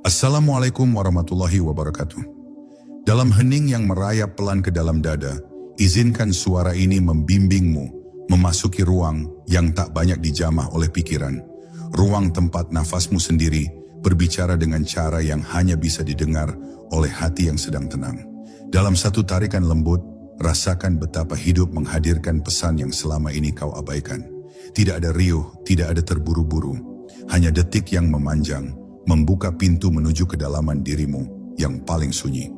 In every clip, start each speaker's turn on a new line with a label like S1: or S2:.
S1: Assalamualaikum warahmatullahi wabarakatuh. Dalam hening yang merayap pelan ke dalam dada, izinkan suara ini membimbingmu memasuki ruang yang tak banyak dijamah oleh pikiran. Ruang tempat nafasmu sendiri berbicara dengan cara yang hanya bisa didengar oleh hati yang sedang tenang. Dalam satu tarikan lembut, rasakan betapa hidup menghadirkan pesan yang selama ini kau abaikan. Tidak ada riuh, tidak ada terburu-buru, hanya detik yang memanjang, membuka pintu menuju kedalaman dirimu yang paling sunyi.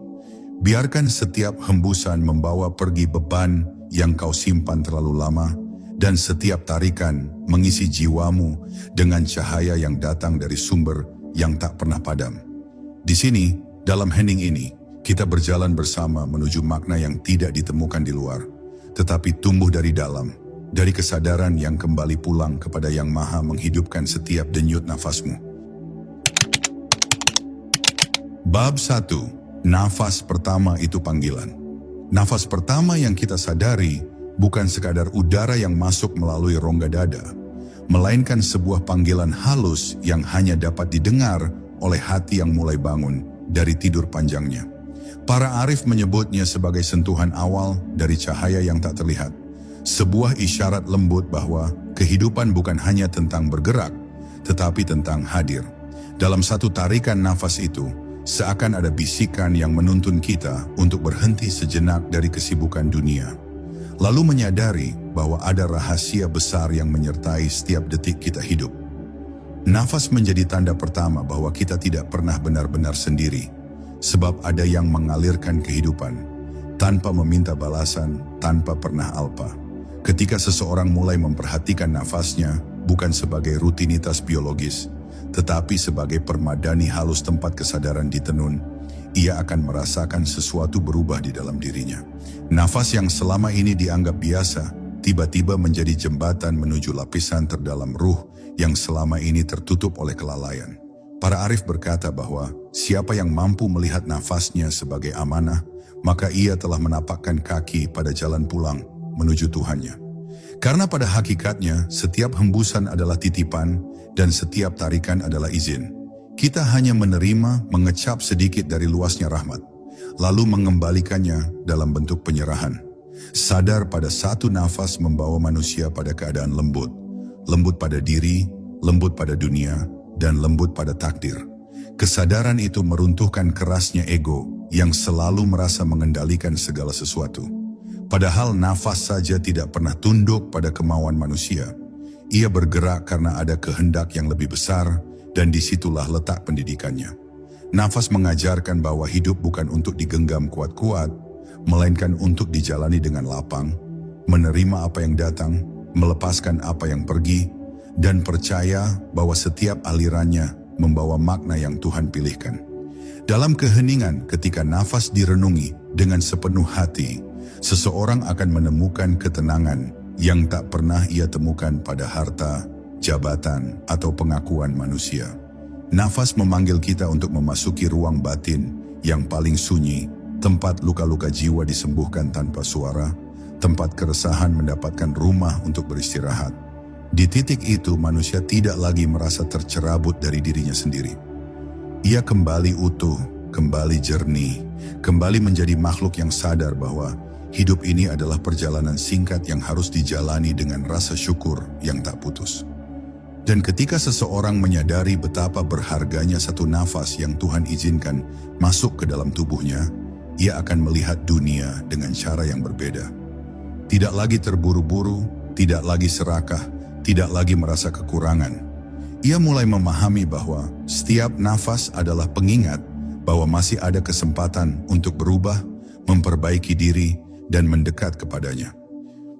S1: Biarkan setiap hembusan membawa pergi beban yang kau simpan terlalu lama, dan setiap tarikan mengisi jiwamu dengan cahaya yang datang dari sumber yang tak pernah padam. Di sini, dalam hening ini, kita berjalan bersama menuju makna yang tidak ditemukan di luar, tetapi tumbuh dari dalam, dari kesadaran yang kembali pulang kepada Yang Maha menghidupkan setiap denyut nafasmu. Bab 1. Nafas pertama itu panggilan. Nafas pertama yang kita sadari bukan sekadar udara yang masuk melalui rongga dada, melainkan sebuah panggilan halus yang hanya dapat didengar oleh hati yang mulai bangun dari tidur panjangnya. Para arif menyebutnya sebagai sentuhan awal dari cahaya yang tak terlihat. Sebuah isyarat lembut bahwa kehidupan bukan hanya tentang bergerak, tetapi tentang hadir. Dalam satu tarikan nafas itu, seakan ada bisikan yang menuntun kita untuk berhenti sejenak dari kesibukan dunia, lalu menyadari bahwa ada rahasia besar yang menyertai setiap detik kita hidup. Nafas menjadi tanda pertama bahwa kita tidak pernah benar-benar sendiri, sebab ada yang mengalirkan kehidupan, tanpa meminta balasan, tanpa pernah alpa. Ketika seseorang mulai memperhatikan nafasnya, bukan sebagai rutinitas biologis, tetapi sebagai permadani halus tempat kesadaran ditenun, ia akan merasakan sesuatu berubah di dalam dirinya. Nafas yang selama ini dianggap biasa, tiba-tiba menjadi jembatan menuju lapisan terdalam ruh yang selama ini tertutup oleh kelalaian. Para arif berkata bahwa siapa yang mampu melihat nafasnya sebagai amanah, maka ia telah menapakkan kaki pada jalan pulang menuju Tuhannya. Karena pada hakikatnya, setiap hembusan adalah titipan dan setiap tarikan adalah izin. Kita hanya menerima, mengecap sedikit dari luasnya rahmat, lalu mengembalikannya dalam bentuk penyerahan. Sadar pada satu nafas membawa manusia pada keadaan lembut. Lembut pada diri, lembut pada dunia, dan lembut pada takdir. Kesadaran itu meruntuhkan kerasnya ego yang selalu merasa mengendalikan segala sesuatu. Padahal nafas saja tidak pernah tunduk pada kemauan manusia. Ia bergerak karena ada kehendak yang lebih besar, dan disitulah letak pendidikannya. Nafas mengajarkan bahwa hidup bukan untuk digenggam kuat-kuat, melainkan untuk dijalani dengan lapang, menerima apa yang datang, melepaskan apa yang pergi, dan percaya bahwa setiap alirannya membawa makna yang Tuhan pilihkan. Dalam keheningan, ketika nafas direnungi dengan sepenuh hati, seseorang akan menemukan ketenangan yang tak pernah ia temukan pada harta, jabatan, atau pengakuan manusia. Nafas memanggil kita untuk memasuki ruang batin yang paling sunyi, tempat luka-luka jiwa disembuhkan tanpa suara, tempat keresahan mendapatkan rumah untuk beristirahat. Di titik itu manusia tidak lagi merasa tercerabut dari dirinya sendiri. Ia kembali utuh, kembali jernih, kembali menjadi makhluk yang sadar bahwa hidup ini adalah perjalanan singkat yang harus dijalani dengan rasa syukur yang tak putus. Dan ketika seseorang menyadari betapa berharganya satu nafas yang Tuhan izinkan masuk ke dalam tubuhnya, ia akan melihat dunia dengan cara yang berbeda. Tidak lagi terburu-buru, tidak lagi serakah, tidak lagi merasa kekurangan. Ia mulai memahami bahwa setiap nafas adalah pengingat bahwa masih ada kesempatan untuk berubah, memperbaiki diri, dan mendekat kepadanya.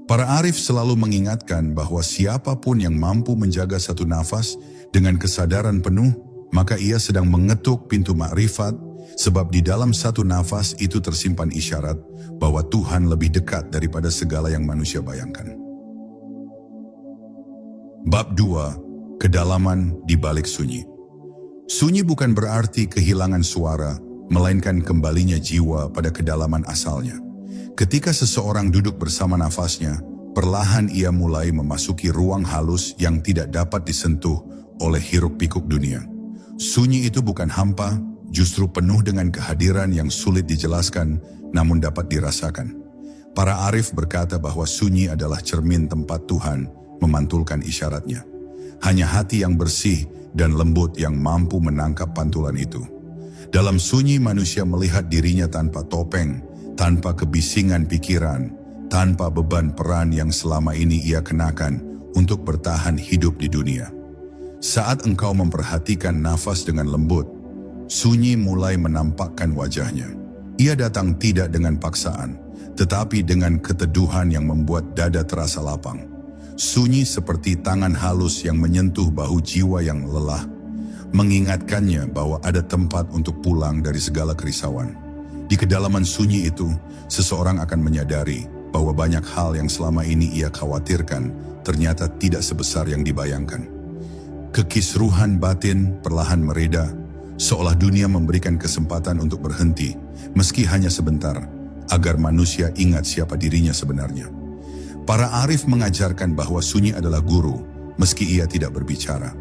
S1: Para arif selalu mengingatkan bahwa siapapun yang mampu menjaga satu nafas dengan kesadaran penuh, maka ia sedang mengetuk pintu makrifat, sebab di dalam satu nafas itu tersimpan isyarat bahwa Tuhan lebih dekat daripada segala yang manusia bayangkan. Bab 2. Kedalaman di balik sunyi. Sunyi bukan berarti kehilangan suara, melainkan kembalinya jiwa pada kedalaman asalnya. Ketika seseorang duduk bersama nafasnya, perlahan ia mulai memasuki ruang halus yang tidak dapat disentuh oleh hiruk-pikuk dunia. Sunyi itu bukan hampa, justru penuh dengan kehadiran yang sulit dijelaskan namun dapat dirasakan. Para arif berkata bahwa sunyi adalah cermin tempat Tuhan memantulkan isyaratnya. Hanya hati yang bersih dan lembut yang mampu menangkap pantulan itu. Dalam sunyi manusia melihat dirinya tanpa topeng, tanpa kebisingan pikiran, tanpa beban peran yang selama ini ia kenakan untuk bertahan hidup di dunia. Saat engkau memperhatikan nafas dengan lembut, sunyi mulai menampakkan wajahnya. Ia datang tidak dengan paksaan, tetapi dengan keteduhan yang membuat dada terasa lapang. Sunyi seperti tangan halus yang menyentuh bahu jiwa yang lelah, mengingatkannya bahwa ada tempat untuk pulang dari segala kerisauan. Di kedalaman sunyi itu, seseorang akan menyadari bahwa banyak hal yang selama ini ia khawatirkan ternyata tidak sebesar yang dibayangkan. Kekisruhan batin perlahan mereda, seolah dunia memberikan kesempatan untuk berhenti, meski hanya sebentar, agar manusia ingat siapa dirinya sebenarnya. Para arif mengajarkan bahwa sunyi adalah guru, meski ia tidak berbicara.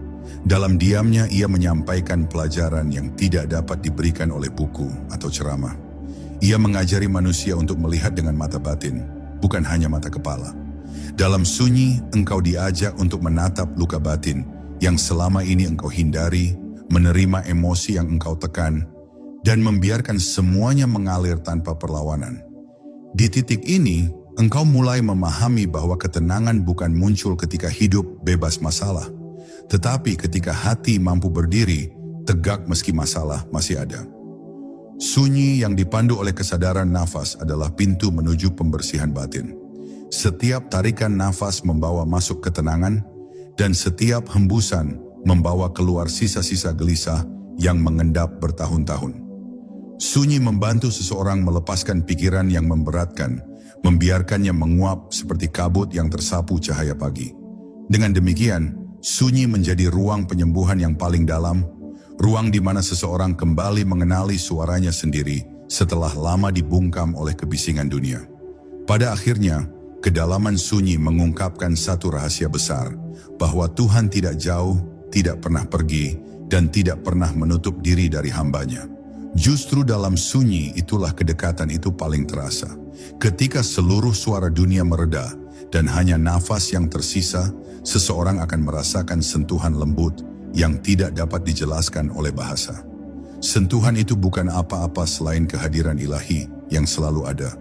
S1: Dalam diamnya ia menyampaikan pelajaran yang tidak dapat diberikan oleh buku atau ceramah. Ia mengajari manusia untuk melihat dengan mata batin, bukan hanya mata kepala. Dalam sunyi, engkau diajak untuk menatap luka batin yang selama ini engkau hindari, menerima emosi yang engkau tekan, dan membiarkan semuanya mengalir tanpa perlawanan. Di titik ini, engkau mulai memahami bahwa ketenangan bukan muncul ketika hidup bebas masalah, tetapi ketika hati mampu berdiri, tegak meski masalah masih ada. Sunyi yang dipandu oleh kesadaran nafas adalah pintu menuju pembersihan batin. Setiap tarikan nafas membawa masuk ketenangan, dan setiap hembusan membawa keluar sisa-sisa gelisah yang mengendap bertahun-tahun. Sunyi membantu seseorang melepaskan pikiran yang memberatkan, membiarkannya menguap seperti kabut yang tersapu cahaya pagi. Dengan demikian, sunyi menjadi ruang penyembuhan yang paling dalam, ruang di mana seseorang kembali mengenali suaranya sendiri setelah lama dibungkam oleh kebisingan dunia. Pada akhirnya, kedalaman sunyi mengungkapkan satu rahasia besar, bahwa Tuhan tidak jauh, tidak pernah pergi, dan tidak pernah menutup diri dari hambanya. Justru dalam sunyi itulah kedekatan itu paling terasa. Ketika seluruh suara dunia mereda, dan hanya nafas yang tersisa, seseorang akan merasakan sentuhan lembut yang tidak dapat dijelaskan oleh bahasa. Sentuhan itu bukan apa-apa selain kehadiran ilahi yang selalu ada,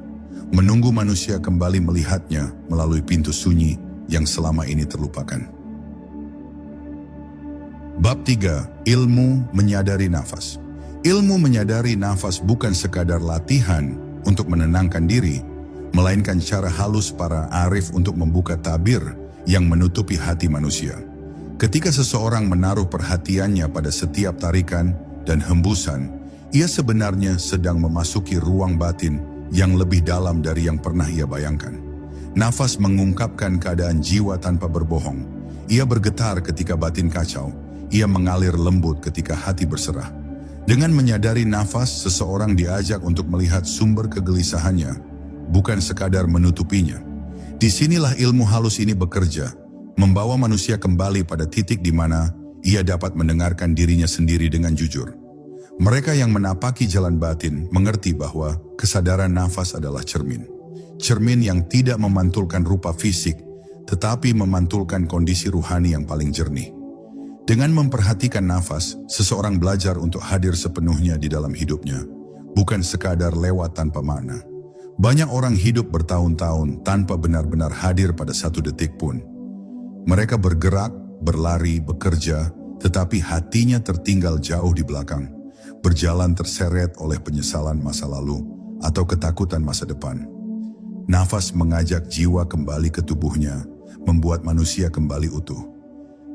S1: menunggu manusia kembali melihatnya melalui pintu sunyi yang selama ini terlupakan. Bab 3. Ilmu menyadari nafas. Ilmu menyadari nafas bukan sekadar latihan untuk menenangkan diri, melainkan cara halus para arif untuk membuka tabir yang menutupi hati manusia. Ketika seseorang menaruh perhatiannya pada setiap tarikan dan hembusan, ia sebenarnya sedang memasuki ruang batin yang lebih dalam dari yang pernah ia bayangkan. Nafas mengungkapkan keadaan jiwa tanpa berbohong. Ia bergetar ketika batin kacau. Ia mengalir lembut ketika hati berserah. Dengan menyadari nafas, seseorang diajak untuk melihat sumber kegelisahannya, bukan sekadar menutupinya. Disinilah ilmu halus ini bekerja, membawa manusia kembali pada titik di mana ia dapat mendengarkan dirinya sendiri dengan jujur. Mereka yang menapaki jalan batin mengerti bahwa kesadaran nafas adalah cermin. Cermin yang tidak memantulkan rupa fisik, tetapi memantulkan kondisi ruhani yang paling jernih. Dengan memperhatikan nafas, seseorang belajar untuk hadir sepenuhnya di dalam hidupnya, bukan sekadar lewat tanpa makna. Banyak orang hidup bertahun-tahun tanpa benar-benar hadir pada satu detik pun. Mereka bergerak, berlari, bekerja, tetapi hatinya tertinggal jauh di belakang, berjalan terseret oleh penyesalan masa lalu atau ketakutan masa depan. Nafas mengajak jiwa kembali ke tubuhnya, membuat manusia kembali utuh.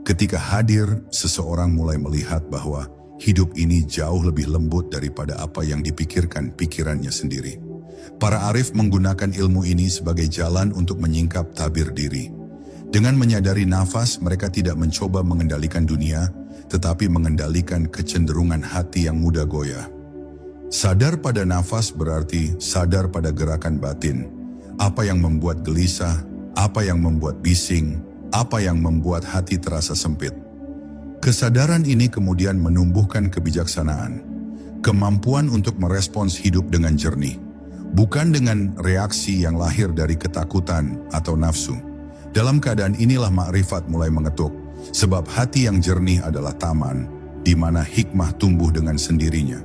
S1: Ketika hadir, seseorang mulai melihat bahwa hidup ini jauh lebih lembut daripada apa yang dipikirkan pikirannya sendiri. Para arif menggunakan ilmu ini sebagai jalan untuk menyingkap tabir diri. Dengan menyadari nafas, mereka tidak mencoba mengendalikan dunia, tetapi mengendalikan kecenderungan hati yang mudah goyah. Sadar pada nafas berarti sadar pada gerakan batin. Apa yang membuat gelisah, apa yang membuat bising, apa yang membuat hati terasa sempit. Kesadaran ini kemudian menumbuhkan kebijaksanaan, kemampuan untuk merespons hidup dengan jernih, bukan dengan reaksi yang lahir dari ketakutan atau nafsu. Dalam keadaan inilah makrifat mulai mengetuk, sebab hati yang jernih adalah taman, di mana hikmah tumbuh dengan sendirinya.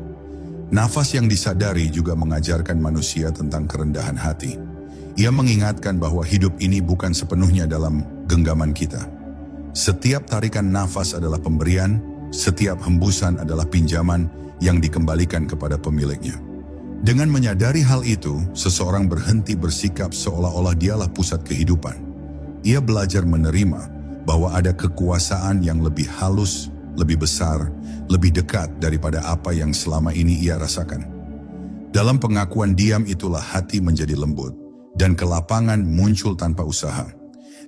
S1: Nafas yang disadari juga mengajarkan manusia tentang kerendahan hati. Ia mengingatkan bahwa hidup ini bukan sepenuhnya dalam genggaman kita. Setiap tarikan nafas adalah pemberian, setiap hembusan adalah pinjaman yang dikembalikan kepada pemiliknya. Dengan menyadari hal itu, seseorang berhenti bersikap seolah-olah dialah pusat kehidupan. Ia belajar menerima bahwa ada kekuasaan yang lebih halus, lebih besar, lebih dekat daripada apa yang selama ini ia rasakan. Dalam pengakuan diam itulah hati menjadi lembut, dan kelapangan muncul tanpa usaha.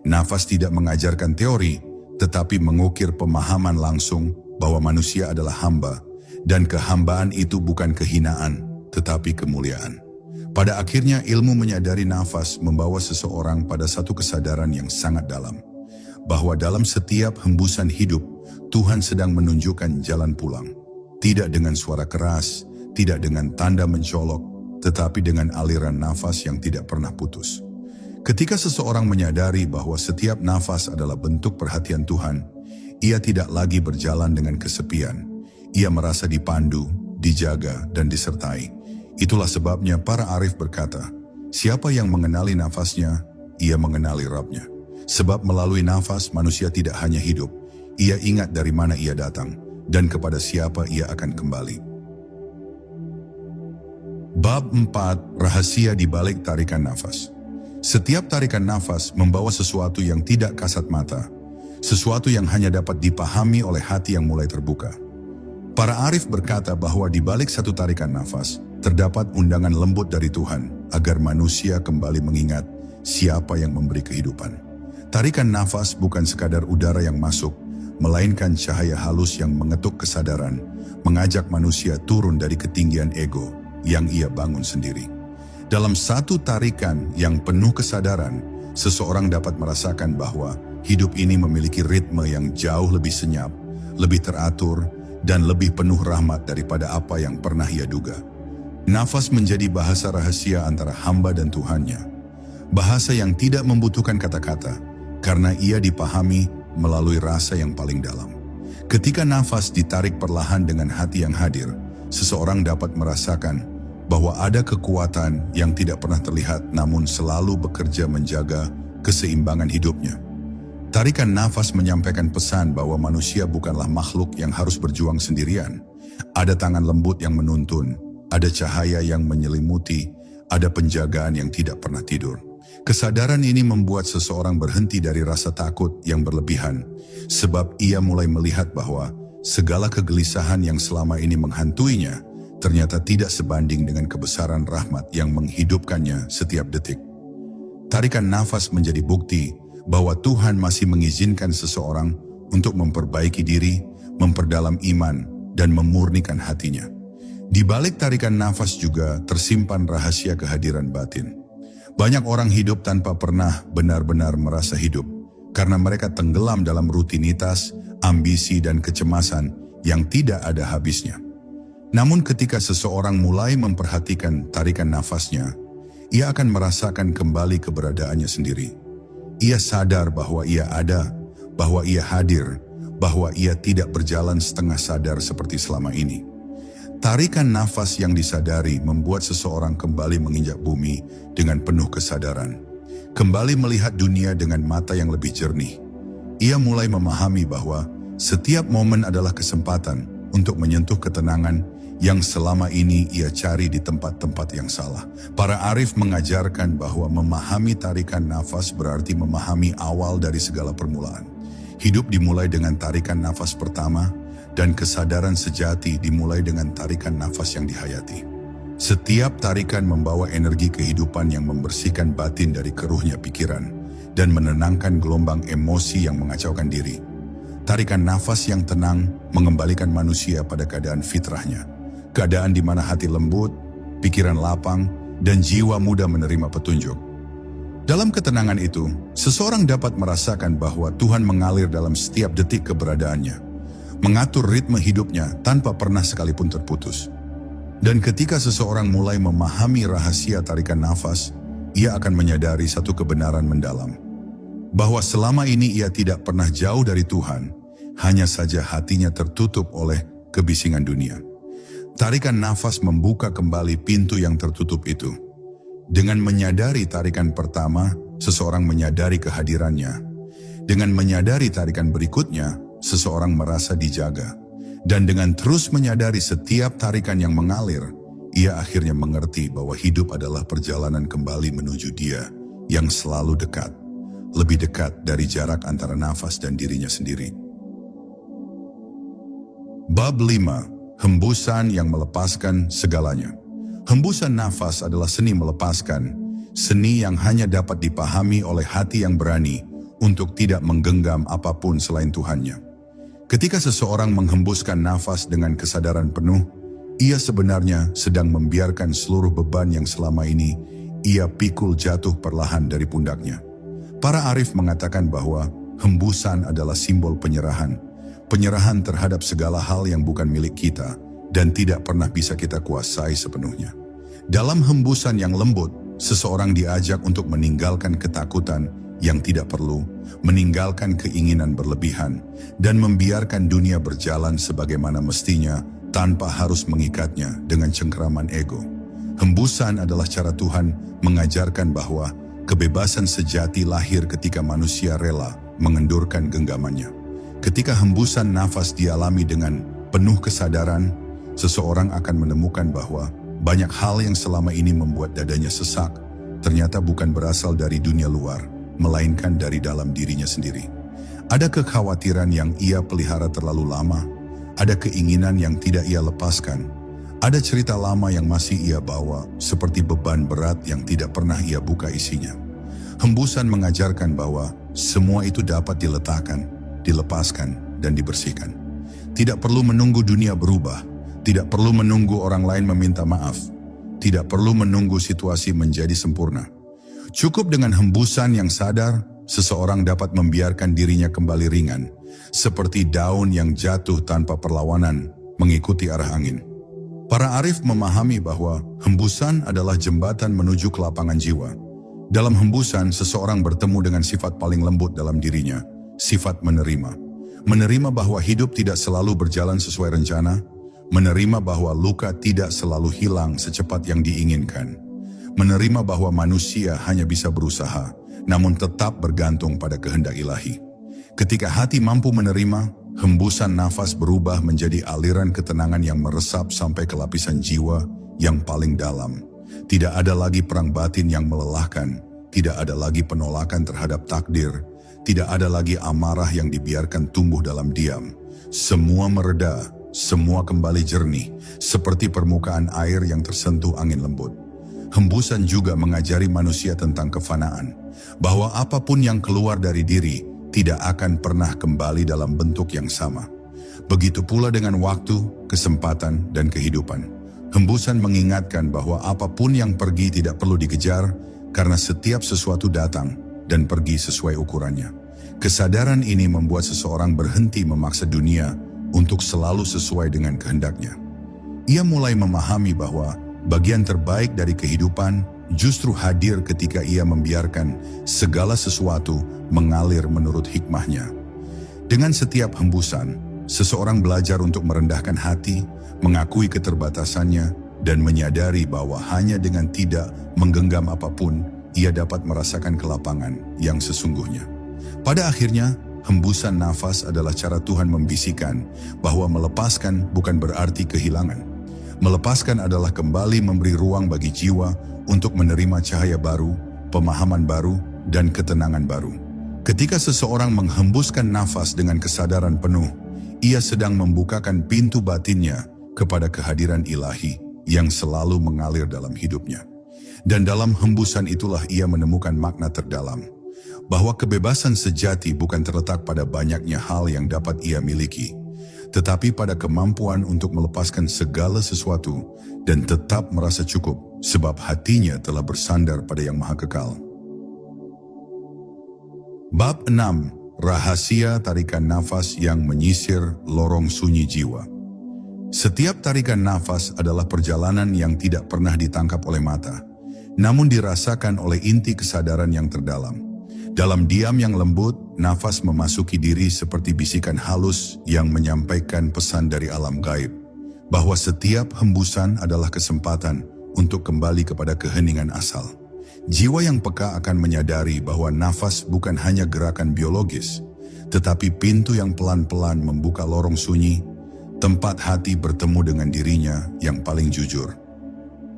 S1: Nafas tidak mengajarkan teori, tetapi mengukir pemahaman langsung bahwa manusia adalah hamba, dan kehambaan itu bukan kehinaan, tetapi kemuliaan. Pada akhirnya ilmu menyadari nafas membawa seseorang pada satu kesadaran yang sangat dalam, bahwa dalam setiap hembusan hidup, Tuhan sedang menunjukkan jalan pulang. Tidak dengan suara keras, tidak dengan tanda mencolok, tetapi dengan aliran nafas yang tidak pernah putus. Ketika seseorang menyadari bahwa setiap nafas adalah bentuk perhatian Tuhan, ia tidak lagi berjalan dengan kesepian. Ia merasa dipandu, dijaga, dan disertai. Itulah sebabnya para arif berkata, siapa yang mengenali nafasnya, ia mengenali Rabb-nya. Sebab melalui nafas manusia tidak hanya hidup, ia ingat dari mana ia datang, dan kepada siapa ia akan kembali. Bab 4. Rahasia di balik tarikan nafas. Setiap tarikan nafas membawa sesuatu yang tidak kasat mata, sesuatu yang hanya dapat dipahami oleh hati yang mulai terbuka. Para arif berkata bahwa di balik satu tarikan nafas, terdapat undangan lembut dari Tuhan agar manusia kembali mengingat siapa yang memberi kehidupan. Tarikan nafas bukan sekadar udara yang masuk, melainkan cahaya halus yang mengetuk kesadaran, mengajak manusia turun dari ketinggian ego yang ia bangun sendiri. Dalam satu tarikan yang penuh kesadaran, seseorang dapat merasakan bahwa hidup ini memiliki ritme yang jauh lebih senyap, lebih teratur, dan lebih penuh rahmat daripada apa yang pernah ia duga. Nafas menjadi bahasa rahasia antara hamba dan Tuhannya. Bahasa yang tidak membutuhkan kata-kata, karena ia dipahami melalui rasa yang paling dalam. Ketika nafas ditarik perlahan dengan hati yang hadir, seseorang dapat merasakan bahwa ada kekuatan yang tidak pernah terlihat namun selalu bekerja menjaga keseimbangan hidupnya. Tarikan nafas menyampaikan pesan bahwa manusia bukanlah makhluk yang harus berjuang sendirian. Ada tangan lembut yang menuntun, ada cahaya yang menyelimuti, ada penjagaan yang tidak pernah tidur. Kesadaran ini membuat seseorang berhenti dari rasa takut yang berlebihan, sebab ia mulai melihat bahwa segala kegelisahan yang selama ini menghantuinya ternyata tidak sebanding dengan kebesaran rahmat yang menghidupkannya setiap detik. Tarikan nafas menjadi bukti bahwa Tuhan masih mengizinkan seseorang untuk memperbaiki diri, memperdalam iman, dan memurnikan hatinya. Di balik tarikan nafas juga tersimpan rahasia kehadiran batin. Banyak orang hidup tanpa pernah benar-benar merasa hidup, karena mereka tenggelam dalam rutinitas, ambisi, dan kecemasan yang tidak ada habisnya. Namun ketika seseorang mulai memperhatikan tarikan nafasnya, ia akan merasakan kembali keberadaannya sendiri. Ia sadar bahwa ia ada, bahwa ia hadir, bahwa ia tidak berjalan setengah sadar seperti selama ini. Tarikan nafas yang disadari membuat seseorang kembali menginjak bumi dengan penuh kesadaran. Kembali melihat dunia dengan mata yang lebih jernih. Ia mulai memahami bahwa setiap momen adalah kesempatan untuk menyentuh ketenangan yang selama ini ia cari di tempat-tempat yang salah. Para arif mengajarkan bahwa memahami tarikan nafas berarti memahami awal dari segala permulaan. Hidup dimulai dengan tarikan nafas pertama, dan kesadaran sejati dimulai dengan tarikan nafas yang dihayati. Setiap tarikan membawa energi kehidupan yang membersihkan batin dari keruhnya pikiran dan menenangkan gelombang emosi yang mengacaukan diri. Tarikan nafas yang tenang mengembalikan manusia pada keadaan fitrahnya. Keadaan di mana hati lembut, pikiran lapang, dan jiwa mudah menerima petunjuk. Dalam ketenangan itu, seseorang dapat merasakan bahwa Tuhan mengalir dalam setiap detik keberadaannya. mengatur ritme hidupnya tanpa pernah sekalipun terputus. Dan ketika seseorang mulai memahami rahasia tarikan nafas, ia akan menyadari satu kebenaran mendalam, bahwa selama ini ia tidak pernah jauh dari Tuhan, hanya saja hatinya tertutup oleh kebisingan dunia. Tarikan nafas membuka kembali pintu yang tertutup itu. Dengan menyadari tarikan pertama, seseorang menyadari kehadirannya. Dengan menyadari tarikan berikutnya, seseorang merasa dijaga. Dan dengan terus menyadari setiap tarikan yang mengalir, ia akhirnya mengerti bahwa hidup adalah perjalanan kembali menuju Dia yang selalu dekat, lebih dekat dari jarak antara nafas dan dirinya sendiri. Bab 5. Hembusan yang melepaskan segalanya. Hembusan nafas adalah seni melepaskan, seni yang hanya dapat dipahami oleh hati yang berani untuk tidak menggenggam apapun selain Tuhannya. Ketika seseorang menghembuskan nafas dengan kesadaran penuh, ia sebenarnya sedang membiarkan seluruh beban yang selama ini ia pikul jatuh perlahan dari pundaknya. Para arif mengatakan bahwa hembusan adalah simbol penyerahan, penyerahan terhadap segala hal yang bukan milik kita dan tidak pernah bisa kita kuasai sepenuhnya. Dalam hembusan yang lembut, seseorang diajak untuk meninggalkan ketakutan yang tidak perlu, meninggalkan keinginan berlebihan, dan membiarkan dunia berjalan sebagaimana mestinya tanpa harus mengikatnya dengan cengkeraman ego. Hembusan adalah cara Tuhan mengajarkan bahwa kebebasan sejati lahir ketika manusia rela mengendurkan genggamannya. Ketika hembusan nafas dialami dengan penuh kesadaran, seseorang akan menemukan bahwa banyak hal yang selama ini membuat dadanya sesak, ternyata bukan berasal dari dunia luar, melainkan dari dalam dirinya sendiri. Ada kekhawatiran yang ia pelihara terlalu lama, ada keinginan yang tidak ia lepaskan, ada cerita lama yang masih ia bawa, seperti beban berat yang tidak pernah ia buka isinya. Hembusan mengajarkan bahwa semua itu dapat diletakkan, dilepaskan, dan dibersihkan. Tidak perlu menunggu dunia berubah, tidak perlu menunggu orang lain meminta maaf, tidak perlu menunggu situasi menjadi sempurna. Cukup dengan hembusan yang sadar, seseorang dapat membiarkan dirinya kembali ringan, seperti daun yang jatuh tanpa perlawanan mengikuti arah angin. Para arif memahami bahwa hembusan adalah jembatan menuju ke lapangan jiwa. Dalam hembusan, seseorang bertemu dengan sifat paling lembut dalam dirinya, sifat menerima. Menerima bahwa hidup tidak selalu berjalan sesuai rencana, menerima bahwa luka tidak selalu hilang secepat yang diinginkan. Menerima bahwa manusia hanya bisa berusaha, namun tetap bergantung pada kehendak ilahi. Ketika hati mampu menerima, hembusan nafas berubah menjadi aliran ketenangan yang meresap sampai ke lapisan jiwa yang paling dalam. Tidak ada lagi perang batin yang melelahkan, tidak ada lagi penolakan terhadap takdir, tidak ada lagi amarah yang dibiarkan tumbuh dalam diam. Semua mereda, semua kembali jernih, seperti permukaan air yang tersentuh angin lembut. Hembusan juga mengajari manusia tentang kefanaan, bahwa apapun yang keluar dari diri tidak akan pernah kembali dalam bentuk yang sama. Begitu pula dengan waktu, kesempatan, dan kehidupan. Hembusan mengingatkan bahwa apapun yang pergi tidak perlu dikejar, karena setiap sesuatu datang dan pergi sesuai ukurannya. Kesadaran ini membuat seseorang berhenti memaksa dunia untuk selalu sesuai dengan kehendaknya. Ia mulai memahami bahwa bagian terbaik dari kehidupan justru hadir ketika ia membiarkan segala sesuatu mengalir menurut hikmahnya. Dengan setiap hembusan, seseorang belajar untuk merendahkan hati, mengakui keterbatasannya, dan menyadari bahwa hanya dengan tidak menggenggam apapun, ia dapat merasakan kelapangan yang sesungguhnya. Pada akhirnya, hembusan nafas adalah cara Tuhan membisikkan bahwa melepaskan bukan berarti kehilangan. Melepaskan adalah kembali memberi ruang bagi jiwa untuk menerima cahaya baru, pemahaman baru, dan ketenangan baru. Ketika seseorang menghembuskan nafas dengan kesadaran penuh, ia sedang membukakan pintu batinnya kepada kehadiran ilahi yang selalu mengalir dalam hidupnya. Dan dalam hembusan itulah ia menemukan makna terdalam, bahwa kebebasan sejati bukan terletak pada banyaknya hal yang dapat ia miliki, tetapi pada kemampuan untuk melepaskan segala sesuatu dan tetap merasa cukup sebab hatinya telah bersandar pada Yang Maha Kekal. Bab 6. rahasia tarikan nafas yang menyisir lorong sunyi jiwa. Setiap tarikan nafas adalah perjalanan yang tidak pernah ditangkap oleh mata, namun dirasakan oleh inti kesadaran yang terdalam. Dalam diam yang lembut, nafas memasuki diri seperti bisikan halus yang menyampaikan pesan dari alam gaib, bahwa setiap hembusan adalah kesempatan untuk kembali kepada keheningan asal. Jiwa yang peka akan menyadari bahwa nafas bukan hanya gerakan biologis, tetapi pintu yang pelan-pelan membuka lorong sunyi, tempat hati bertemu dengan dirinya yang paling jujur.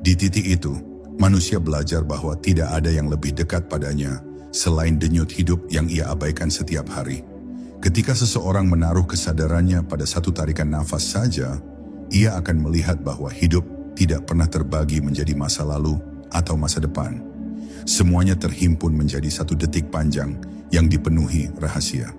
S1: Di titik itu, manusia belajar bahwa tidak ada yang lebih dekat padanya selain denyut hidup yang ia abaikan setiap hari. Ketika seseorang menaruh kesadarannya pada satu tarikan nafas saja, ia akan melihat bahwa hidup tidak pernah terbagi menjadi masa lalu atau masa depan. Semuanya terhimpun menjadi satu detik panjang yang dipenuhi rahasia.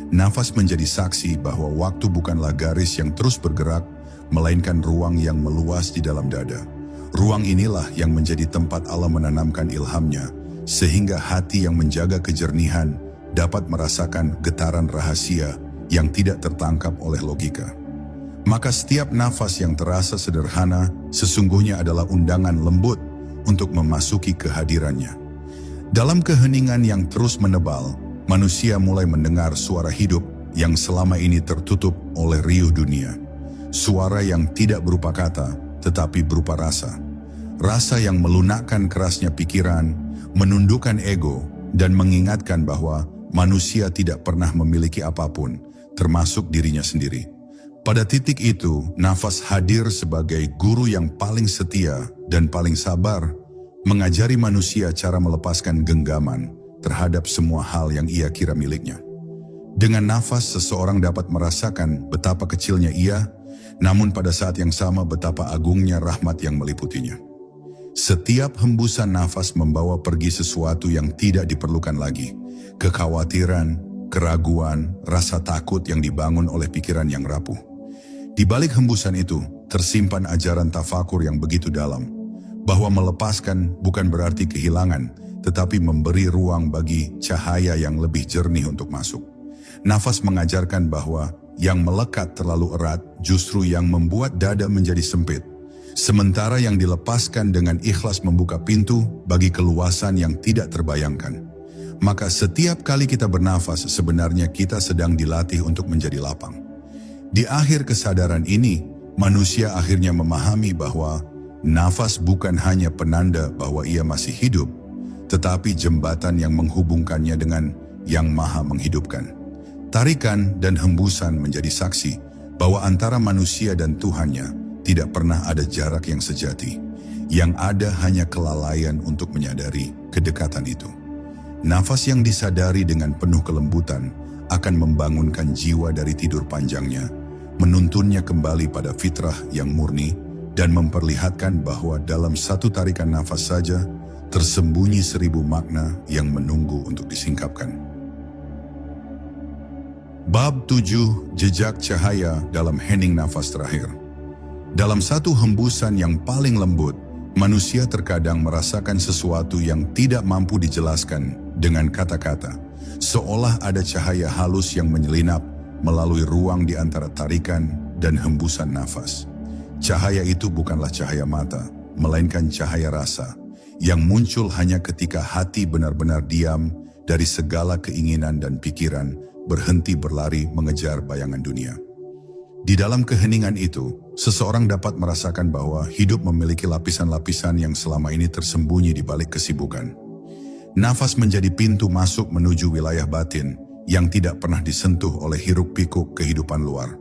S1: Nafas menjadi saksi bahwa waktu bukanlah garis yang terus bergerak, melainkan ruang yang meluas di dalam dada. Ruang inilah yang menjadi tempat Allah menanamkan ilhamnya, sehingga hati yang menjaga kejernihan dapat merasakan getaran rahasia yang tidak tertangkap oleh logika. Maka setiap nafas yang terasa sederhana sesungguhnya adalah undangan lembut untuk memasuki kehadirannya. Dalam keheningan yang terus menebal, manusia mulai mendengar suara hidup yang selama ini tertutup oleh riuh dunia. Suara yang tidak berupa kata, tetapi berupa rasa. Rasa yang melunakkan kerasnya pikiran, menundukkan ego, dan mengingatkan bahwa manusia tidak pernah memiliki apapun, termasuk dirinya sendiri. Pada titik itu, nafas hadir sebagai guru yang paling setia dan paling sabar, mengajari manusia cara melepaskan genggaman terhadap semua hal yang ia kira miliknya. Dengan nafas, seseorang dapat merasakan betapa kecilnya ia, namun pada saat yang sama betapa agungnya rahmat yang meliputinya. Setiap hembusan nafas membawa pergi sesuatu yang tidak diperlukan lagi. Kekhawatiran, keraguan, rasa takut yang dibangun oleh pikiran yang rapuh. Di balik hembusan itu, tersimpan ajaran tafakur yang begitu dalam, bahwa melepaskan bukan berarti kehilangan, tetapi memberi ruang bagi cahaya yang lebih jernih untuk masuk. Nafas mengajarkan bahwa yang melekat terlalu erat justru yang membuat dada menjadi sempit, sementara yang dilepaskan dengan ikhlas membuka pintu bagi keluasan yang tidak terbayangkan. Maka setiap kali kita bernafas, sebenarnya kita sedang dilatih untuk menjadi lapang. Di akhir kesadaran ini, manusia akhirnya memahami bahwa nafas bukan hanya penanda bahwa ia masih hidup, tetapi jembatan yang menghubungkannya dengan Yang Maha Menghidupkan. Tarikan dan hembusan menjadi saksi bahwa antara manusia dan Tuhannya tidak pernah ada jarak yang sejati. Yang ada hanya kelalaian untuk menyadari kedekatan itu. Nafas yang disadari dengan penuh kelembutan akan membangunkan jiwa dari tidur panjangnya, menuntunnya kembali pada fitrah yang murni, dan memperlihatkan bahwa dalam satu tarikan nafas saja tersembunyi 1000 makna yang menunggu untuk disingkapkan. Bab 7, Jejak Cahaya dalam Hening Nafas Terakhir. Dalam satu hembusan yang paling lembut, manusia terkadang merasakan sesuatu yang tidak mampu dijelaskan dengan kata-kata, seolah ada cahaya halus yang menyelinap melalui ruang di antara tarikan dan hembusan nafas. Cahaya itu bukanlah cahaya mata, melainkan cahaya rasa, yang muncul hanya ketika hati benar-benar diam dari segala keinginan dan pikiran, berhenti berlari mengejar bayangan dunia. Di dalam keheningan itu, seseorang dapat merasakan bahwa hidup memiliki lapisan-lapisan yang selama ini tersembunyi di balik kesibukan. Nafas menjadi pintu masuk menuju wilayah batin yang tidak pernah disentuh oleh hiruk-pikuk kehidupan luar.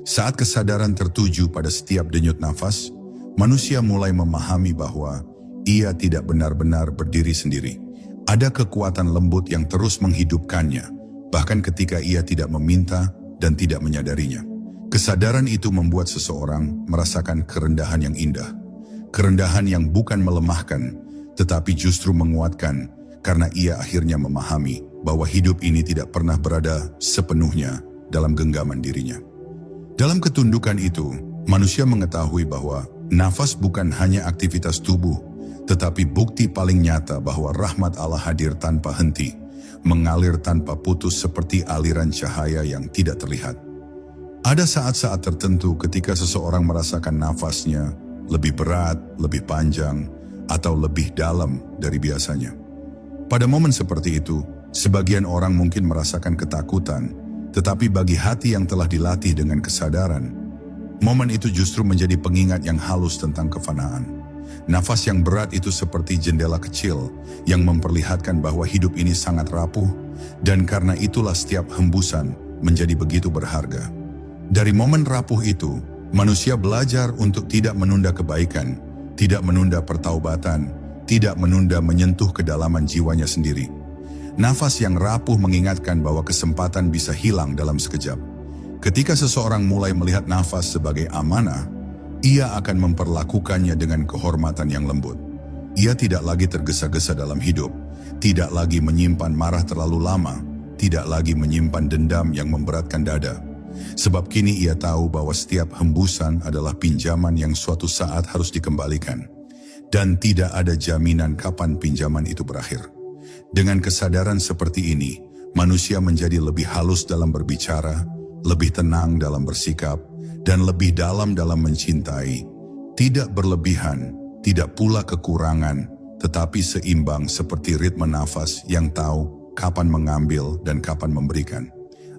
S1: Saat kesadaran tertuju pada setiap denyut nafas, manusia mulai memahami bahwa ia tidak benar-benar berdiri sendiri. Ada kekuatan lembut yang terus menghidupkannya, bahkan ketika ia tidak meminta dan tidak menyadarinya. Kesadaran itu membuat seseorang merasakan kerendahan yang indah. Kerendahan yang bukan melemahkan, tetapi justru menguatkan, karena ia akhirnya memahami bahwa hidup ini tidak pernah berada sepenuhnya dalam genggaman dirinya. Dalam ketundukan itu, manusia mengetahui bahwa nafas bukan hanya aktivitas tubuh, tetapi bukti paling nyata bahwa rahmat Allah hadir tanpa henti, mengalir tanpa putus seperti aliran cahaya yang tidak terlihat. Ada saat-saat tertentu ketika seseorang merasakan nafasnya lebih berat, lebih panjang, atau lebih dalam dari biasanya. Pada momen seperti itu, sebagian orang mungkin merasakan ketakutan, tetapi bagi hati yang telah dilatih dengan kesadaran, momen itu justru menjadi pengingat yang halus tentang kefanaan. Nafas yang berat itu seperti jendela kecil yang memperlihatkan bahwa hidup ini sangat rapuh, dan karena itulah setiap hembusan menjadi begitu berharga. Dari momen rapuh itu, manusia belajar untuk tidak menunda kebaikan, tidak menunda pertaubatan, tidak menunda menyentuh kedalaman jiwanya sendiri. Nafas yang rapuh mengingatkan bahwa kesempatan bisa hilang dalam sekejap. Ketika seseorang mulai melihat nafas sebagai amanah, ia akan memperlakukannya dengan kehormatan yang lembut. Ia tidak lagi tergesa-gesa dalam hidup, tidak lagi menyimpan marah terlalu lama, tidak lagi menyimpan dendam yang memberatkan dada. Sebab kini ia tahu bahwa setiap hembusan adalah pinjaman yang suatu saat harus dikembalikan. Dan tidak ada jaminan kapan pinjaman itu berakhir. Dengan kesadaran seperti ini, manusia menjadi lebih halus dalam berbicara, lebih tenang dalam bersikap, dan lebih dalam mencintai. Tidak berlebihan, tidak pula kekurangan, tetapi seimbang seperti ritme nafas yang tahu kapan mengambil dan kapan memberikan.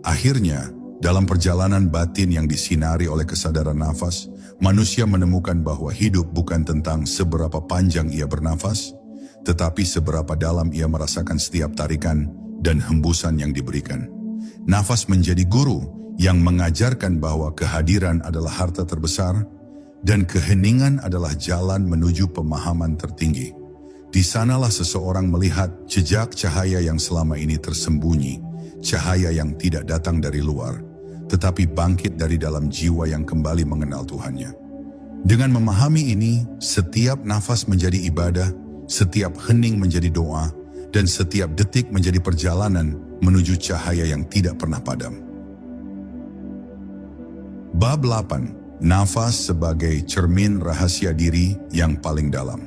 S1: Akhirnya, dalam perjalanan batin yang disinari oleh kesadaran nafas, manusia menemukan bahwa hidup bukan tentang seberapa panjang ia bernafas, tetapi seberapa dalam ia merasakan setiap tarikan dan hembusan yang diberikan. Nafas menjadi guru yang mengajarkan bahwa kehadiran adalah harta terbesar dan keheningan adalah jalan menuju pemahaman tertinggi. Di sanalah seseorang melihat jejak cahaya yang selama ini tersembunyi, cahaya yang tidak datang dari luar, tetapi bangkit dari dalam jiwa yang kembali mengenal Tuhannya. Dengan memahami ini, setiap nafas menjadi ibadah, setiap hening menjadi doa, dan setiap detik menjadi perjalanan menuju cahaya yang tidak pernah padam. Bab 8. Nafas sebagai cermin rahasia diri yang paling dalam.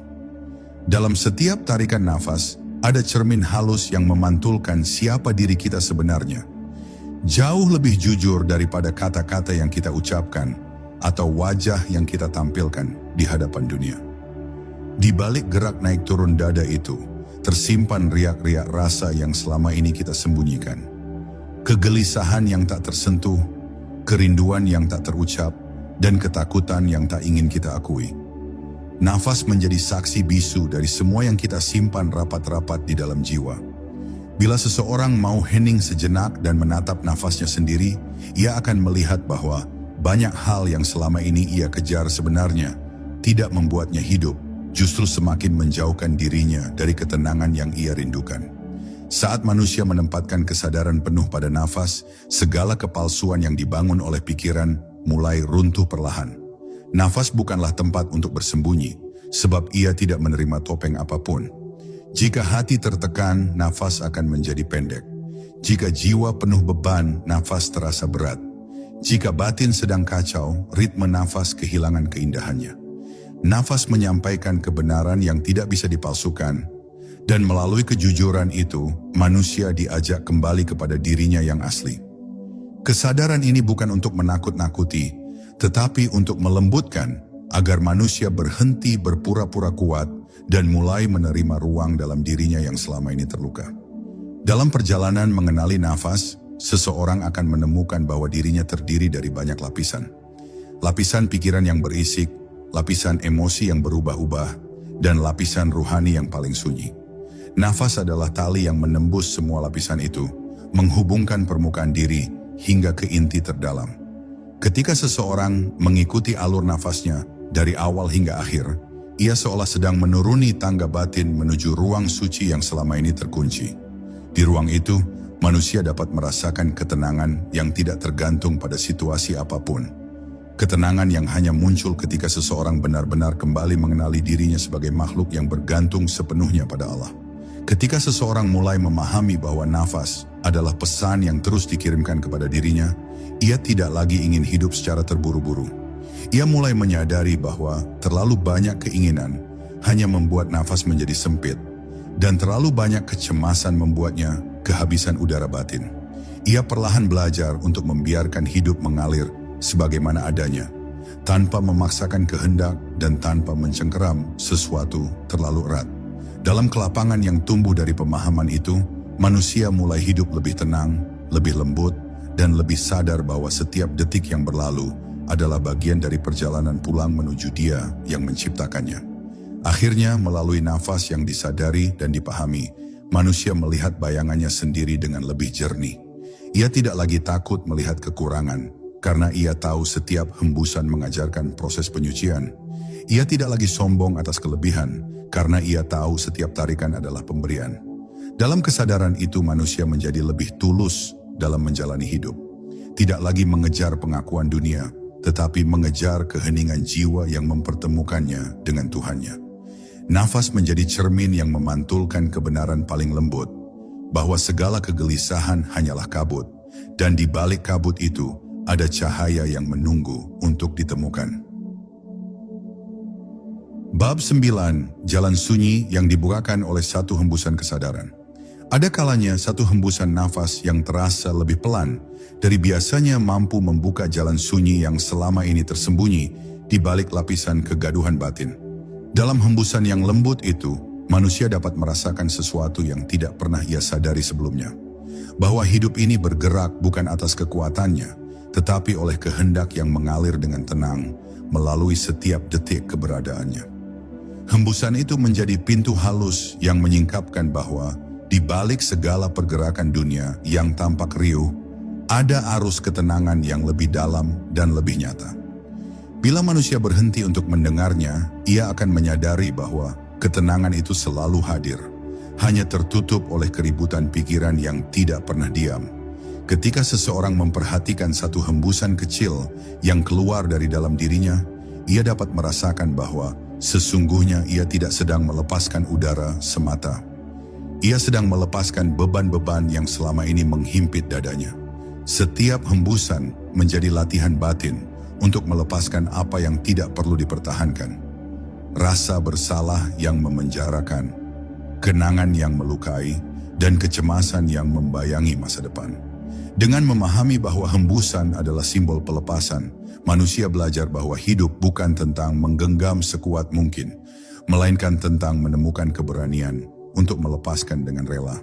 S1: Dalam setiap tarikan nafas, ada cermin halus yang memantulkan siapa diri kita sebenarnya. Jauh lebih jujur daripada kata-kata yang kita ucapkan atau wajah yang kita tampilkan di hadapan dunia. Di balik gerak naik turun dada itu, tersimpan riak-riak rasa yang selama ini kita sembunyikan. Kegelisahan yang tak tersentuh, kerinduan yang tak terucap, dan ketakutan yang tak ingin kita akui. Nafas menjadi saksi bisu dari semua yang kita simpan rapat-rapat di dalam jiwa. Bila seseorang mau hening sejenak dan menatap nafasnya sendiri, ia akan melihat bahwa banyak hal yang selama ini ia kejar sebenarnya tidak membuatnya hidup, justru semakin menjauhkan dirinya dari ketenangan yang ia rindukan. Saat manusia menempatkan kesadaran penuh pada nafas, segala kepalsuan yang dibangun oleh pikiran mulai runtuh perlahan. Nafas bukanlah tempat untuk bersembunyi, sebab ia tidak menerima topeng apapun. Jika hati tertekan, nafas akan menjadi pendek. Jika jiwa penuh beban, nafas terasa berat. Jika batin sedang kacau, ritme nafas kehilangan keindahannya. Nafas menyampaikan kebenaran yang tidak bisa dipalsukan, dan melalui kejujuran itu, manusia diajak kembali kepada dirinya yang asli. Kesadaran ini bukan untuk menakut-nakuti, tetapi untuk melembutkan agar manusia berhenti berpura-pura kuat dan mulai menerima ruang dalam dirinya yang selama ini terluka. Dalam perjalanan mengenali nafas, seseorang akan menemukan bahwa dirinya terdiri dari banyak lapisan. Lapisan pikiran yang berisik, lapisan emosi yang berubah-ubah, dan lapisan ruhani yang paling sunyi. Nafas adalah tali yang menembus semua lapisan itu, menghubungkan permukaan diri hingga ke inti terdalam. Ketika seseorang mengikuti alur nafasnya dari awal hingga akhir, ia seolah sedang menuruni tangga batin menuju ruang suci yang selama ini terkunci. Di ruang itu, manusia dapat merasakan ketenangan yang tidak tergantung pada situasi apapun. Ketenangan yang hanya muncul ketika seseorang benar-benar kembali mengenali dirinya sebagai makhluk yang bergantung sepenuhnya pada Allah. Ketika seseorang mulai memahami bahwa nafas adalah pesan yang terus dikirimkan kepada dirinya, ia tidak lagi ingin hidup secara terburu-buru. Ia mulai menyadari bahwa terlalu banyak keinginan hanya membuat nafas menjadi sempit, dan terlalu banyak kecemasan membuatnya kehabisan udara batin. Ia perlahan belajar untuk membiarkan hidup mengalir sebagaimana adanya, tanpa memaksakan kehendak dan tanpa mencengkeram sesuatu terlalu erat. Dalam kelapangan yang tumbuh dari pemahaman itu, manusia mulai hidup lebih tenang, lebih lembut, dan lebih sadar bahwa setiap detik yang berlalu adalah bagian dari perjalanan pulang menuju Dia yang menciptakannya. Akhirnya, melalui nafas yang disadari dan dipahami, manusia melihat bayangannya sendiri dengan lebih jernih. Ia tidak lagi takut melihat kekurangan, karena ia tahu setiap hembusan mengajarkan proses penyucian. Ia tidak lagi sombong atas kelebihan, karena ia tahu setiap tarikan adalah pemberian. Dalam kesadaran itu, manusia menjadi lebih tulus dalam menjalani hidup. Tidak lagi mengejar pengakuan dunia, tetapi mengejar keheningan jiwa yang mempertemukannya dengan Tuhannya. Nafas menjadi cermin yang memantulkan kebenaran paling lembut, bahwa segala kegelisahan hanyalah kabut, dan di balik kabut itu ada cahaya yang menunggu untuk ditemukan. Bab 9, Jalan Sunyi yang dibukakan oleh satu hembusan kesadaran. Ada kalanya satu hembusan nafas yang terasa lebih pelan dari biasanya mampu membuka jalan sunyi yang selama ini tersembunyi di balik lapisan kegaduhan batin. Dalam hembusan yang lembut itu, manusia dapat merasakan sesuatu yang tidak pernah ia sadari sebelumnya. Bahwa hidup ini bergerak bukan atas kekuatannya, tetapi oleh kehendak yang mengalir dengan tenang melalui setiap detik keberadaannya. Hembusan itu menjadi pintu halus yang menyingkapkan bahwa di balik segala pergerakan dunia yang tampak riuh, ada arus ketenangan yang lebih dalam dan lebih nyata. Bila manusia berhenti untuk mendengarnya, ia akan menyadari bahwa ketenangan itu selalu hadir, hanya tertutup oleh keributan pikiran yang tidak pernah diam. Ketika seseorang memperhatikan satu hembusan kecil yang keluar dari dalam dirinya, ia dapat merasakan bahwa sesungguhnya ia tidak sedang melepaskan udara semata. Ia sedang melepaskan beban-beban yang selama ini menghimpit dadanya. Setiap hembusan menjadi latihan batin untuk melepaskan apa yang tidak perlu dipertahankan. Rasa bersalah yang memenjarakan, kenangan yang melukai, dan kecemasan yang membayangi masa depan. Dengan memahami bahwa hembusan adalah simbol pelepasan, manusia belajar bahwa hidup bukan tentang menggenggam sekuat mungkin, melainkan tentang menemukan keberanian untuk melepaskan dengan rela.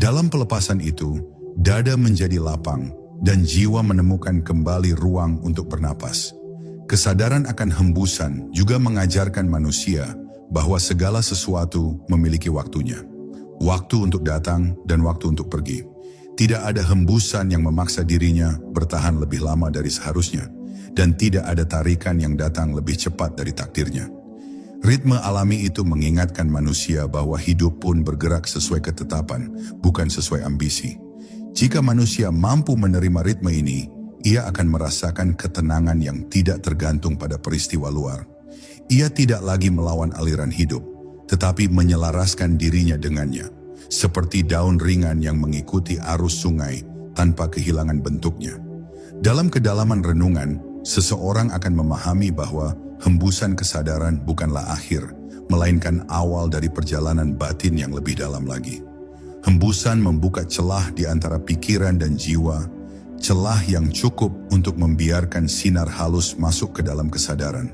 S1: Dalam pelepasan itu, dada menjadi lapang dan jiwa menemukan kembali ruang untuk bernapas. Kesadaran akan hembusan juga mengajarkan manusia bahwa segala sesuatu memiliki waktunya. Waktu untuk datang dan waktu untuk pergi. Tidak ada hembusan yang memaksa dirinya bertahan lebih lama dari seharusnya, dan tidak ada tarikan yang datang lebih cepat dari takdirnya. Ritme alami itu mengingatkan manusia bahwa hidup pun bergerak sesuai ketetapan, bukan sesuai ambisi. Jika manusia mampu menerima ritme ini, ia akan merasakan ketenangan yang tidak tergantung pada peristiwa luar. Ia tidak lagi melawan aliran hidup, tetapi menyelaraskan dirinya dengannya, seperti daun ringan yang mengikuti arus sungai tanpa kehilangan bentuknya. Dalam kedalaman renungan, seseorang akan memahami bahwa hembusan kesadaran bukanlah akhir, melainkan awal dari perjalanan batin yang lebih dalam lagi. Hembusan membuka celah di antara pikiran dan jiwa, celah yang cukup untuk membiarkan sinar halus masuk ke dalam kesadaran.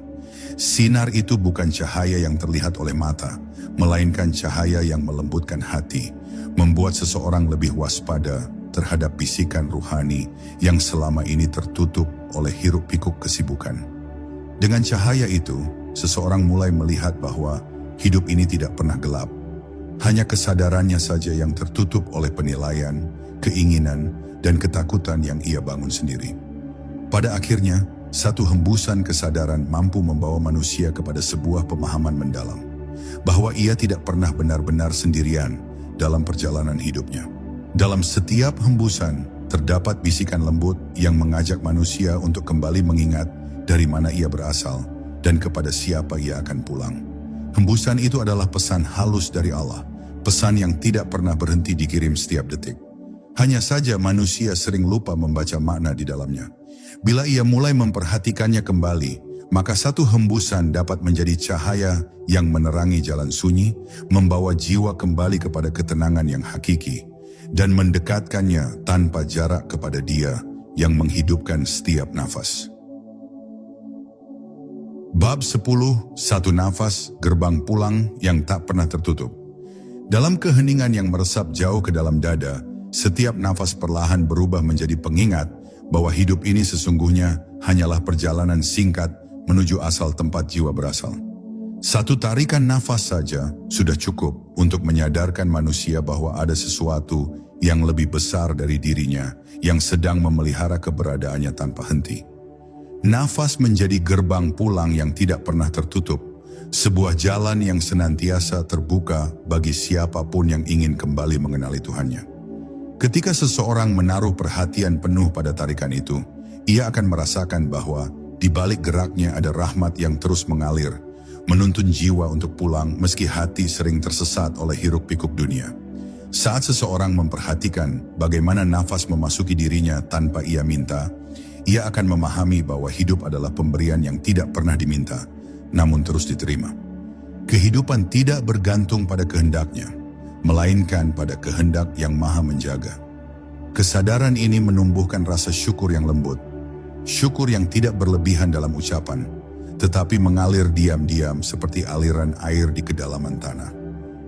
S1: Sinar itu bukan cahaya yang terlihat oleh mata, melainkan cahaya yang melembutkan hati, membuat seseorang lebih waspada terhadap bisikan ruhani yang selama ini tertutup oleh hiruk-pikuk kesibukan. Dengan cahaya itu, seseorang mulai melihat bahwa hidup ini tidak pernah gelap. Hanya kesadarannya saja yang tertutup oleh penilaian, keinginan, dan ketakutan yang ia bangun sendiri. Pada akhirnya, satu hembusan kesadaran mampu membawa manusia kepada sebuah pemahaman mendalam, bahwa ia tidak pernah benar-benar sendirian dalam perjalanan hidupnya. Dalam setiap hembusan, terdapat bisikan lembut yang mengajak manusia untuk kembali mengingat dari mana ia berasal dan kepada siapa ia akan pulang. Hembusan itu adalah pesan halus dari Allah, pesan yang tidak pernah berhenti dikirim setiap detik. Hanya saja manusia sering lupa membaca makna di dalamnya. Bila ia mulai memperhatikannya kembali, maka satu hembusan dapat menjadi cahaya yang menerangi jalan sunyi, membawa jiwa kembali kepada ketenangan yang hakiki. dan mendekatkannya tanpa jarak kepada Dia yang menghidupkan setiap nafas. Bab 10, satu nafas, gerbang pulang yang tak pernah tertutup. Dalam keheningan yang meresap jauh ke dalam dada, setiap nafas perlahan berubah menjadi pengingat bahwa hidup ini sesungguhnya hanyalah perjalanan singkat menuju asal tempat jiwa berasal. Satu tarikan nafas saja sudah cukup untuk menyadarkan manusia bahwa ada sesuatu yang lebih besar dari dirinya yang sedang memelihara keberadaannya tanpa henti. Nafas menjadi gerbang pulang yang tidak pernah tertutup, sebuah jalan yang senantiasa terbuka bagi siapapun yang ingin kembali mengenali Tuhannya. Ketika seseorang menaruh perhatian penuh pada tarikan itu, ia akan merasakan bahwa di balik geraknya ada rahmat yang terus mengalir, menuntun jiwa untuk pulang meski hati sering tersesat oleh hiruk-pikuk dunia. Saat seseorang memperhatikan bagaimana nafas memasuki dirinya tanpa ia minta, ia akan memahami bahwa hidup adalah pemberian yang tidak pernah diminta, namun terus diterima. Kehidupan tidak bergantung pada kehendaknya, melainkan pada kehendak yang Maha Menjaga. Kesadaran ini menumbuhkan rasa syukur yang lembut, syukur yang tidak berlebihan dalam ucapan, tetapi mengalir diam-diam seperti aliran air di kedalaman tanah.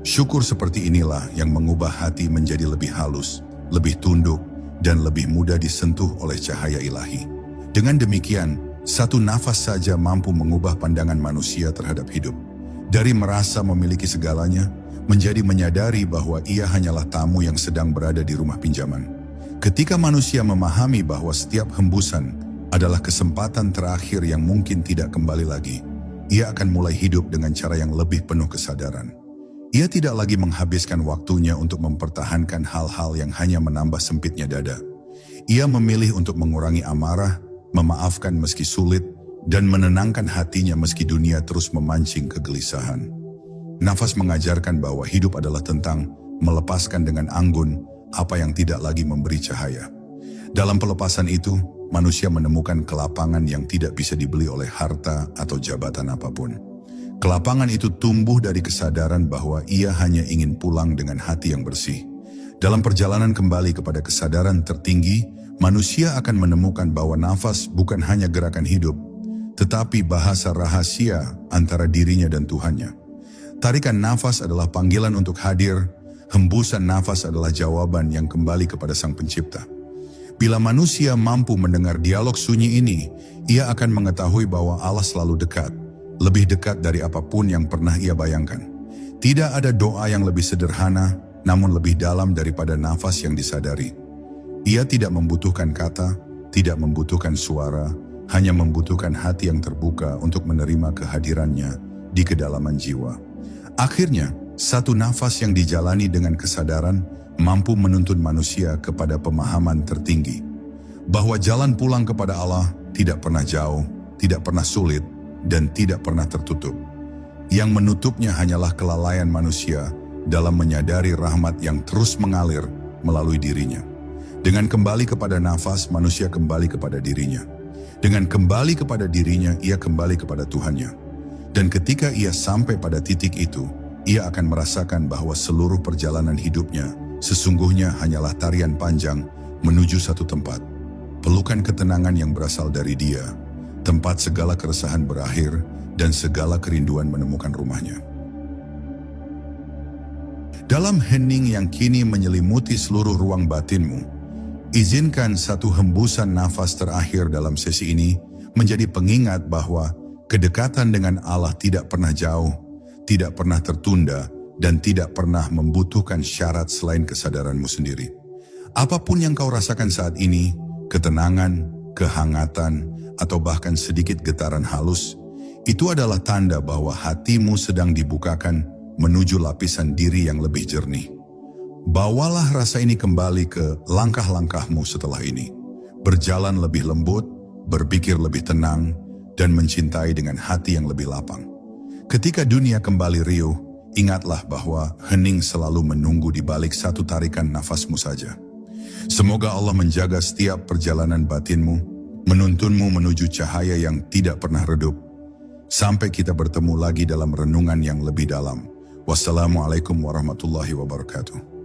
S1: Syukur seperti inilah yang mengubah hati menjadi lebih halus, lebih tunduk, dan lebih mudah disentuh oleh cahaya ilahi. Dengan demikian, satu nafas saja mampu mengubah pandangan manusia terhadap hidup. Dari merasa memiliki segalanya, menjadi menyadari bahwa ia hanyalah tamu yang sedang berada di rumah pinjaman. Ketika manusia memahami bahwa setiap hembusan adalah kesempatan terakhir yang mungkin tidak kembali lagi, ia akan mulai hidup dengan cara yang lebih penuh kesadaran. Ia tidak lagi menghabiskan waktunya untuk mempertahankan hal-hal yang hanya menambah sempitnya dada. Ia memilih untuk mengurangi amarah, memaafkan meski sulit, dan menenangkan hatinya meski dunia terus memancing kegelisahan. Nafas mengajarkan bahwa hidup adalah tentang melepaskan dengan anggun apa yang tidak lagi memberi cahaya. Dalam pelepasan itu, manusia menemukan kelapangan yang tidak bisa dibeli oleh harta atau jabatan apapun. Kelapangan itu tumbuh dari kesadaran bahwa ia hanya ingin pulang dengan hati yang bersih. Dalam perjalanan kembali kepada kesadaran tertinggi, manusia akan menemukan bahwa nafas bukan hanya gerakan hidup, tetapi bahasa rahasia antara dirinya dan Tuhannya. Tarikan nafas adalah panggilan untuk hadir, hembusan nafas adalah jawaban yang kembali kepada Sang Pencipta. Bila manusia mampu mendengar dialog sunyi ini, ia akan mengetahui bahwa Allah selalu dekat, lebih dekat dari apapun yang pernah ia bayangkan. Tidak ada doa yang lebih sederhana, namun lebih dalam daripada nafas yang disadari. Ia tidak membutuhkan kata, tidak membutuhkan suara, hanya membutuhkan hati yang terbuka untuk menerima kehadirannya di kedalaman jiwa. Akhirnya, satu nafas yang dijalani dengan kesadaran mampu menuntun manusia kepada pemahaman tertinggi, bahwa jalan pulang kepada Allah tidak pernah jauh, tidak pernah sulit, dan tidak pernah tertutup. Yang menutupnya hanyalah kelalaian manusia dalam menyadari rahmat yang terus mengalir melalui dirinya. Dengan kembali kepada nafas, manusia kembali kepada dirinya. Dengan kembali kepada dirinya, ia kembali kepada Tuhannya. Dan ketika ia sampai pada titik itu, ia akan merasakan bahwa seluruh perjalanan hidupnya sesungguhnya hanyalah tarian panjang menuju satu tempat. Pelukan ketenangan yang berasal dari Dia, tempat segala keresahan berakhir dan segala kerinduan menemukan rumahnya. Dalam hening yang kini menyelimuti seluruh ruang batinmu, izinkan satu hembusan nafas terakhir dalam sesi ini menjadi pengingat bahwa kedekatan dengan Allah tidak pernah jauh, tidak pernah tertunda, dan tidak pernah membutuhkan syarat selain kesadaranmu sendiri. Apapun yang kau rasakan saat ini, ketenangan, kehangatan, atau bahkan sedikit getaran halus, itu adalah tanda bahwa hatimu sedang dibukakan menuju lapisan diri yang lebih jernih. Bawalah rasa ini kembali ke langkah-langkahmu setelah ini. Berjalan lebih lembut, berpikir lebih tenang, dan mencintai dengan hati yang lebih lapang. Ketika dunia kembali riuh, ingatlah bahwa hening selalu menunggu di balik satu tarikan nafasmu saja. Semoga Allah menjaga setiap perjalanan batinmu, menuntunmu menuju cahaya yang tidak pernah redup. Sampai kita bertemu lagi dalam renungan yang lebih dalam. Wassalamualaikum warahmatullahi wabarakatuh.